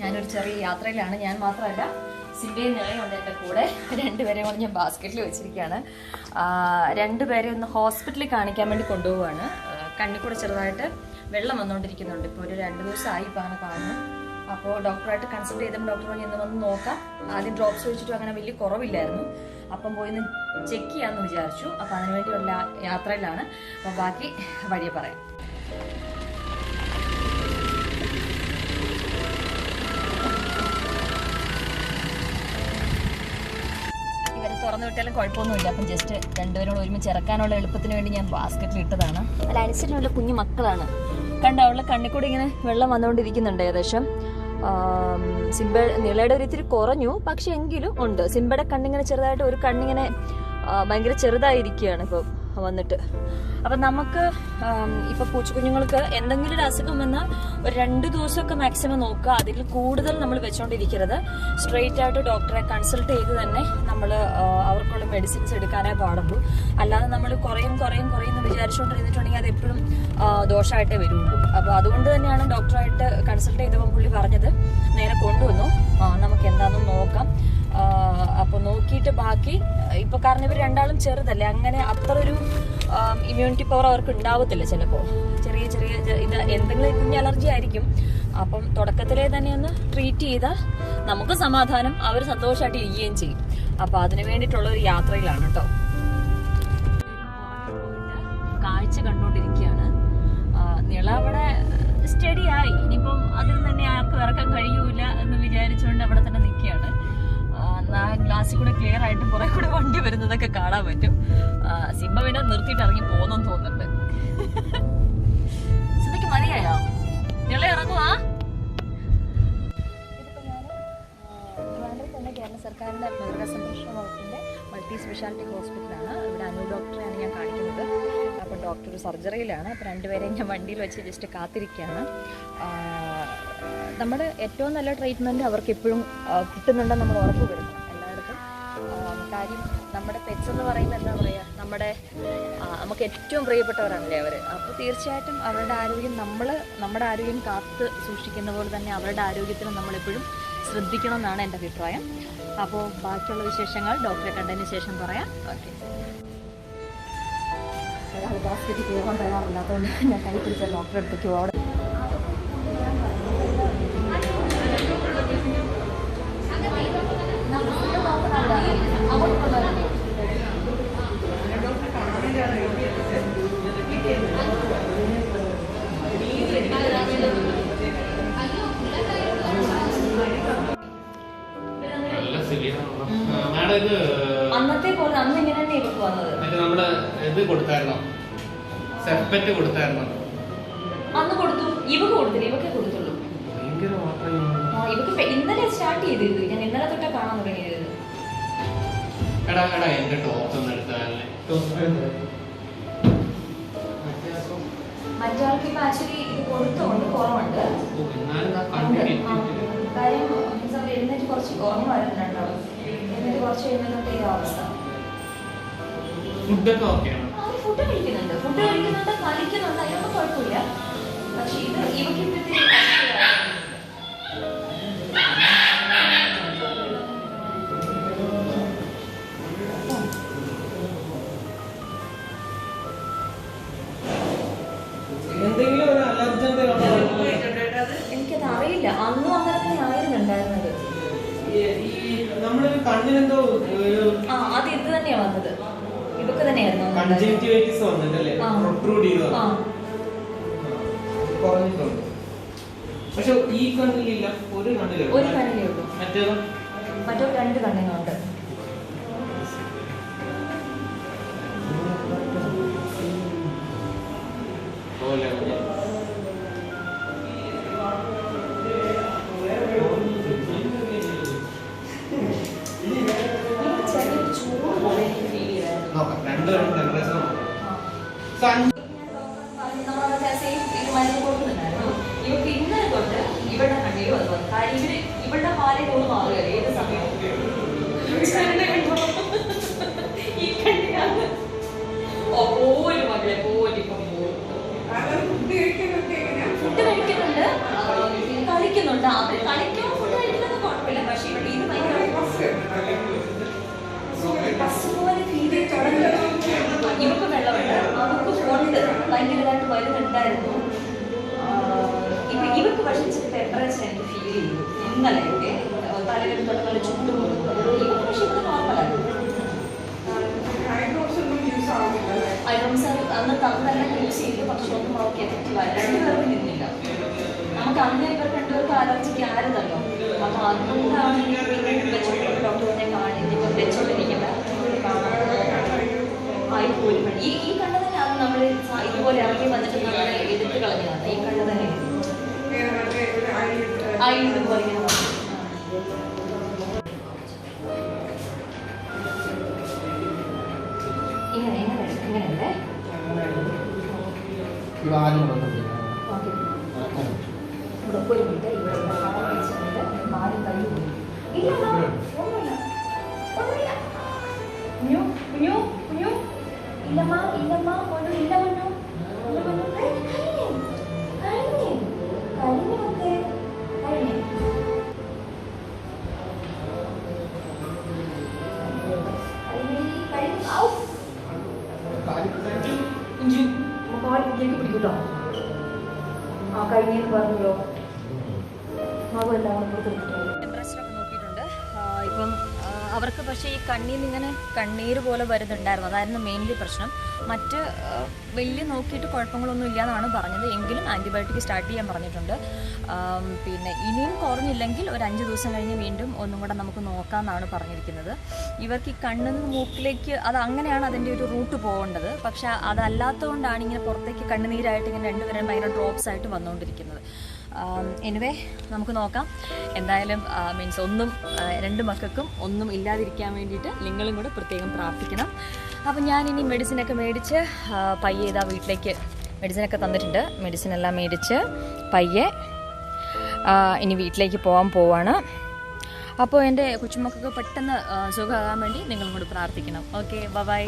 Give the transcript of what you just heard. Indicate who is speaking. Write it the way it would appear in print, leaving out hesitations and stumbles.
Speaker 1: ഞാനൊരു ചെറിയ യാത്രയിലാണ്. ഞാൻ മാത്രമല്ല, സിംബയും നിളയുണ്ട് എൻ്റെ കൂടെ. രണ്ടുപേരെയും കൊണ്ട് ഞാൻ ബാസ്ക്കറ്റിൽ വെച്ചിരിക്കുകയാണ്. രണ്ടുപേരെ ഒന്ന് ഹോസ്പിറ്റലിൽ കാണിക്കാൻ വേണ്ടി കൊണ്ടുപോവുകയാണ്. കണ്ണിൽ കൂടെ ചെറുതായിട്ട് വെള്ളം വന്നുകൊണ്ടിരിക്കുന്നുണ്ട്. ഇപ്പോൾ ഒരു 2 ദിവസമായി ഇപ്പോൾ അങ്ങനെ കാണുന്നു. അപ്പോൾ ഡോക്ടറായിട്ട് കൺസൾട്ട് ചെയ്തപ്പോൾ ഡോക്ടർ പറഞ്ഞ് ഇന്ന് വന്ന് നോക്കാം. ആദ്യം ഡ്രോപ്സ് വെച്ചിട്ടും അങ്ങനെ വലിയ കുറവില്ലായിരുന്നു. അപ്പം പോയി ഒന്ന് ചെക്ക് ചെയ്യാമെന്ന് വിചാരിച്ചു. അപ്പോൾ അതിനുവേണ്ടിയുള്ള യാത്രയിലാണ്. അപ്പോൾ ബാക്കി വഴിയെ പറയാം. തുറന്നു വിട്ടാലും കുഴപ്പമൊന്നുമില്ല. അപ്പം ജസ്റ്റ് രണ്ടുപേരോട് ഒരുമിച്ച് ഇറക്കാനുള്ള എളുപ്പത്തിന് വേണ്ടി ഞാൻ ബാസ്ക്കറ്റിൽ ഇട്ടതാണ്. അല്ല, അനുസരിച്ചുള്ള കുഞ്ഞു മക്കളാണ്. കണ്ട അവളുടെ കണ്ണിൽ കൂടി ഇങ്ങനെ വെള്ളം വന്നുകൊണ്ടിരിക്കുന്നുണ്ട്. ഏകദേശം നിളയുടെ ഒരു ഇത്തിരി കുറഞ്ഞു, പക്ഷെ എങ്കിലും ഉണ്ട്. സിംബയുടെ കണ്ണിങ്ങനെ ചെറുതായിട്ട് ഒരു കണ്ണിങ്ങനെ ഭയങ്കര ചെറുതായിരിക്കുകയാണ് ഇപ്പോൾ വന്നിട്ട്. അപ്പം നമുക്ക് ഇപ്പൊ പൂച്ചക്കുഞ്ഞുങ്ങൾക്ക് എന്തെങ്കിലും ഒരു അസുഖം വന്നാൽ ഒരു 2 ദിവസമൊക്കെ മാക്സിമം നോക്കുക. അതിൽ കൂടുതൽ നമ്മൾ വെച്ചോണ്ടിരിക്കരുത്. സ്ട്രെയിറ്റ് ആയിട്ട് ഡോക്ടറെ കൺസൾട്ട് ചെയ്ത് തന്നെ നമ്മൾ അവർക്കുള്ള മെഡിസിൻസ് എടുക്കാനേ പാടുള്ളൂ. അല്ലാതെ നമ്മൾ കുറയും എന്ന് വിചാരിച്ചുകൊണ്ടിരുന്നിട്ടുണ്ടെങ്കിൽ അത് എപ്പോഴും ദോഷമായിട്ടേ വരുള്ളൂ. അപ്പോൾ അതുകൊണ്ട് തന്നെയാണ് ഡോക്ടറായിട്ട് കൺസൾട്ട് ചെയ്തപ്പോൾ പുള്ളി പറഞ്ഞത് നേരെ കൊണ്ടുവന്നു, നമുക്ക് എന്താണെന്ന് നോക്കാം. അപ്പോൾ നോക്കിയിട്ട് ബാക്കി ഇപ്പൊ കാരണം ഇവർ രണ്ടാളും ചെറുതല്ലേ, അങ്ങനെ അത്ര ഒരു ഇമ്മ്യൂണിറ്റി പവർ അവർക്ക് ഉണ്ടാവത്തില്ല. ചിലപ്പോൾ ചെറിയ ഇത് എന്തെങ്കിലും കുഞ്ഞ് അലർജി ആയിരിക്കും. അപ്പം തുടക്കത്തിലേ തന്നെ ഒന്ന് ട്രീറ്റ് ചെയ്താൽ നമുക്ക് സമാധാനം, അവർ സന്തോഷമായിട്ട് ഇരിക്കുകയും ചെയ്യും. അപ്പൊ അതിനു വേണ്ടിയിട്ടുള്ള ഒരു യാത്രയിലാണ് കേട്ടോ. കാഴ്ച കണ്ടുകൊണ്ടിരിക്കുകയാണ്. നിള അവിടെ സ്റ്റഡിയായി. ഇനിയിപ്പം അതിൽ തന്നെ ആർക്കും ഇറക്കാൻ കഴിയൂല എന്ന് വിചാരിച്ചുകൊണ്ട് അവിടെ തന്നെ നിൽക്കുകയാണ്. ഗ്ലാസ്സിൽ കൂടെ ക്ലിയർ ആയിട്ട് കുറെ കൂടെ വണ്ടി വരുന്നതൊക്കെ കാണാൻ പറ്റും. സിംബ പിന്നെ നിർത്തിയിട്ട് ഇറങ്ങി പോകുന്നെന്ന് തോന്നുന്നുണ്ട്. സിംബയ്ക്ക് മതിയായോ? നിള ഇറങ്ങുവാ? ഇതിപ്പോ ഞാൻ ട്രിവാൻഡ്രത്ത് തന്നെ കേരള സർക്കാരിന്റെ മൃഗസംരക്ഷണ വകുപ്പിന്റെ മൾട്ടി സ്പെഷ്യാലിറ്റി ഹോസ്പിറ്റലാണ്. ഇവിടെ അനു ഡോക്ടറെയാണ് ഞാൻ കാണിക്കുന്നത്. അപ്പോൾ ഡോക്ടർ ഒരു സർജറിയിലാണ്. അപ്പോൾ രണ്ടുപേരെയും ഞാൻ വണ്ടിയിൽ വെച്ച് ജസ്റ്റ് കാത്തിരിക്കുകയാണ്. നമ്മൾ ഏറ്റവും നല്ല ട്രീറ്റ്മെൻറ്റ് അവർക്ക് എപ്പോഴും കിട്ടുന്നുണ്ടെന്ന് നമ്മൾ ഉറപ്പ് വരുന്നു എല്ലായിടത്തും. കാര്യം നമ്മുടെ പെറ്റ്സ് എന്ന് പറയുന്നത് എന്താ പറയുക, നമുക്ക് ഏറ്റവും പ്രിയപ്പെട്ടവരാണല്ലേ അവർ. അപ്പോൾ തീർച്ചയായിട്ടും അവരുടെ ആരോഗ്യം നമ്മുടെ ആരോഗ്യം കാത്ത് സൂക്ഷിക്കുന്ന പോലെ തന്നെ അവരുടെ ആരോഗ്യത്തിന് നമ്മളെപ്പോഴും ശ്രദ്ധിക്കണം എന്നാണ് എൻ്റെ അഭിപ്രായം. അപ്പോൾ ബാക്കിയുള്ള വിശേഷങ്ങൾ ഡോക്ടറെ കണ്ടതിന് ശേഷം പറയാം. ഓക്കെ. ഒരാൾ ബാസ്ക്കറ്റിൽ കയറാൻ തയ്യാറില്ലാത്തതുകൊണ്ട് ഞാൻ കൈ പിടിച്ച ഡോക്ടറെ അടുത്തേക്ക് പോകാം. അന്നത്തെ പോലെ അന്ന് ഇങ്ങനെ തന്നെ ഇവക്ക് വന്നത്.
Speaker 2: നമ്മള് ഇത് കൊടുത്തായിരുന്നോ, സെപ്പറ്റ് കൊടുത്തായിരുന്നോ?
Speaker 1: അന്ന് കൊടുത്തു. ഇവക്ക് കൊടുത്തില്ല, ഇവക്കെ കൊടുത്തുള്ളൂ. ഇവക്ക് ഇന്നലെ സ്റ്റാർട്ട് ചെയ്തിരുന്നു. ഞാൻ ഇന്നലെ തൊട്ടാ കാണാൻ തുടങ്ങിയത്.
Speaker 2: എന്റെ ടോപ്പ്
Speaker 1: മറ്റാൾക്ക് ഇപ്പൊ ആക്ച്വലി ഇത് കൊടുത്തോണ്ട് കുറവുണ്ട്. കാര്യം എഴുന്നേറ്റ് കുറച്ച് ഉറങ്ങുമായിരുന്നു രണ്ടാളും. എന്നിട്ട് കുറച്ച് എഴുന്നേറ്റ് ഈ അവസ്ഥ. ഫുഡ് കഴിക്കുന്നുണ്ട്, കളിക്കുന്നുണ്ട്, അതിനൊന്നും കുഴപ്പമില്ല. പക്ഷെ ഇത് ഇവക്ക് എനിക്കത് അറിയില്ല. അന്നും അങ്ങനെ തന്നെ ആയിരുന്നു ഉണ്ടായിരുന്നത്. അത് ഇത് തന്നെയാ വന്നത്. ഇവക്ക് തന്നെയായിരുന്നു.
Speaker 2: പക്ഷെ ഈ കണ്ണിലില്ല, ഒരു കണ്ണിലേ
Speaker 1: ഉള്ളൂ. മറ്റോ 2 കണ്ണിനുണ്ട്. ഇവക്ക് ഇന്നലെ തൊട്ട് ഇവരുടെ കണ്ണിലും അത് വന്നു. കാര്യം ഇവരുടെ ഹാലിൽ കൊണ്ട് മാറുകയല്ലേ ഏത് സമയവും. ഈ കണ്ണിലാണ് പോലും മകളെ പോലും. ഫുഡ് കഴിക്കുന്നുണ്ട്, കളി കളിക്കുന്നുണ്ട്. അവര് കളിക്കാൻ ഫുഡ് കഴിക്കുന്നത് കുഴപ്പമില്ല, പക്ഷെ ഇവിടെ ഇത് ഭയങ്കര ബസ് പോലെ ഫീൽ ചെയ്ത് തുടങ്ങി. ഇവക്ക് വെള്ളമുണ്ട്, അവർക്ക് കൊണ്ട് ഭയങ്കരമായിട്ട് വരുന്നുണ്ടായിരുന്നു. ഇവർക്ക് പക്ഷേ ഇച്ചിരി ടെമ്പറേച്ചർ എനിക്ക് ഫീൽ ചെയ്തു ഇന്നലെയൊക്കെ, തലവേദന തൊട്ടുള്ള ചുറ്റും. ഇവർക്ക് പക്ഷേ ഇവിടെ നോർമലായിരുന്നു. ഐഡ്രോസ് അന്ന് തന്നെല്ലാം യൂസ് ചെയ്തു, പക്ഷെ ഒന്നും അവർക്ക് എഫക്റ്റീവായി. രണ്ടുപേർക്കും നിന്നില്ല. നമുക്ക് അന്ന് ഇവർ രണ്ടുപേർക്ക് അലർജിക്ക് ആയിരുന്നല്ലോ. അപ്പൊ അതുകൊണ്ടാണ് വെച്ചോണ്ടിരിക്കുന്ന ഡോക്ടറിനെ കാണിച്ചിപ്പോൾ വെച്ചോണ്ടിരിക്കുന്നത്. ആയിപ്പോലും ഈ കണ്ണ് തന്നെ അത് നമ്മൾ ഇതുപോലെ ഇറങ്ങി വന്നിട്ട് നമ്മളെ എടുത്ത് കളഞ്ഞതാണ്. ഈ കണ്ണ് തന്നെ ഇതുപോലെ ഇങ്ങനെയല്ലേ. ഇവിടെ ഒരു മിനിറ്റ്, ഇവിടെ കാര്യം കഴിയുന്നു. ഇല്ല ഒന്നുമില്ല, ഒന്നുമില്ല. കുഞ്ഞു കുഞ്ഞു കുഞ്ഞു ഇല്ലമ്മ ഇല്ലമ്മ ഒന്നും ഇല്ല. കുഞ്ഞു പിടിക്കൂട്ടോ. ആ കഴിഞ്ഞെന്ന് പറഞ്ഞല്ലോ. ടെമ്പറേച്ചറൊക്കെ നോക്കിയിട്ടുണ്ട്. ഇപ്പം അവർക്ക് പക്ഷേ ഈ കണ്ണിൽ നിന്ന് ഇങ്ങനെ കണ്ണീര് പോലെ വരുന്നുണ്ടായിരുന്നു. അതായിരുന്നു മെയിൻലി പ്രശ്നം. മറ്റ് വലിയ നോക്കിയിട്ട് കുഴപ്പങ്ങളൊന്നും ഇല്ലയെന്നാണ് പറഞ്ഞത്. എങ്കിലും ആൻറ്റിബയോട്ടിക് സ്റ്റാർട്ട് ചെയ്യാൻ പറഞ്ഞിട്ടുണ്ട്. പിന്നെ ഇനിയും കുറഞ്ഞില്ലെങ്കിൽ ഒരു 5 ദിവസം കഴിഞ്ഞ് വീണ്ടും ഒന്നും കൂടെ നമുക്ക് നോക്കാമെന്നാണ് പറഞ്ഞിരിക്കുന്നത്. ഇവർക്ക് ഈ കണ്ണിൽ നിന്ന് മൂക്കിലേക്ക് അത് അങ്ങനെയാണ് അതിൻ്റെ ഒരു റൂട്ട് പോകേണ്ടത്. പക്ഷേ അതല്ലാത്തതുകൊണ്ടാണ് ഇങ്ങനെ പുറത്തേക്ക് കണ്ണുനീരായിട്ട് ഇങ്ങനെ രണ്ടുപേരും ഭയങ്കര ഡ്രോപ്സ് ആയിട്ട് വന്നുകൊണ്ടിരിക്കുന്നത്. എനിവേ നമുക്ക് നോക്കാം. എന്തായാലും മീൻസ് ഒന്നും 2 മക്കൾക്കും ഒന്നും ഇല്ലാതിരിക്കാൻ വേണ്ടിയിട്ട് നിങ്ങളും കൂടെ പ്രത്യേകം പ്രാർത്ഥിക്കണം. അപ്പം ഞാനിനി മെഡിസിനൊക്കെ മേടിച്ച് പയ്യെ ഇതാ വീട്ടിലേക്ക് മെഡിസിനൊക്കെ തന്നിട്ടുണ്ട്. മെഡിസിനെല്ലാം മേടിച്ച് പയ്യെ ഇനി വീട്ടിലേക്ക് പോവാണ്. അപ്പോൾ എൻ്റെ കൊച്ചുമക്കൾക്ക് പെട്ടെന്ന് സുഖമാകാൻ വേണ്ടി നിങ്ങളും കൂടി പ്രാർത്ഥിക്കണം. Okay, by.